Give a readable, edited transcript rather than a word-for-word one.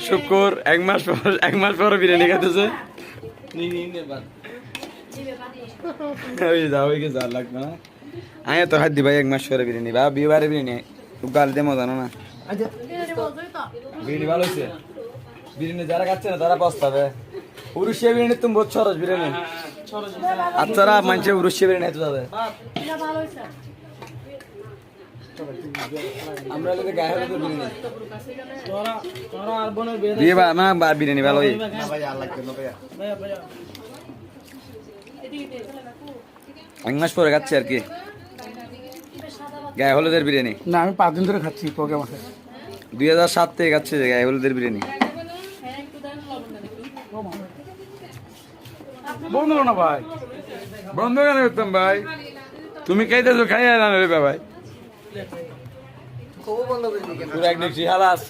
শুক্র এক মাস পর বিরিয়ানি খাইতেছে লাগবে না আমি তো খাদ্য ভাই এক মাস পরে বিরিয়ানি বা বিবারে বিরিয়ানি গাল দিয়ে মজা না বিরিয়ানি ভালো হয়েছে বিরিয়ানি যারা খাচ্ছে না তারা পস্তাবে উরুষিয়া বিরিয়ানি তুমি বহুত সরস বিরিয়ানি আচ্ছারা মানুষে উরুষিয়া বিরিয়ানি খেতে যাবে আমরা গায়ে হলুদ বিরিয়ানি ভালো এক মাস পরে খাচ্ছি আর কি গায়ে হলুদের বিরিয়ানি না আমি 5 দিন ধরে খাচ্ছি প্রোগ্রাম আছে 2007 থেকে খাচ্ছি গায়ে হলুদের বিরিয়ানি বন্ধ করো না ভাই বন্ধ কেন করতাম ভাই তুমি খাইতেছো খাই না রে ভাই পুরো এক দেখছি হালাস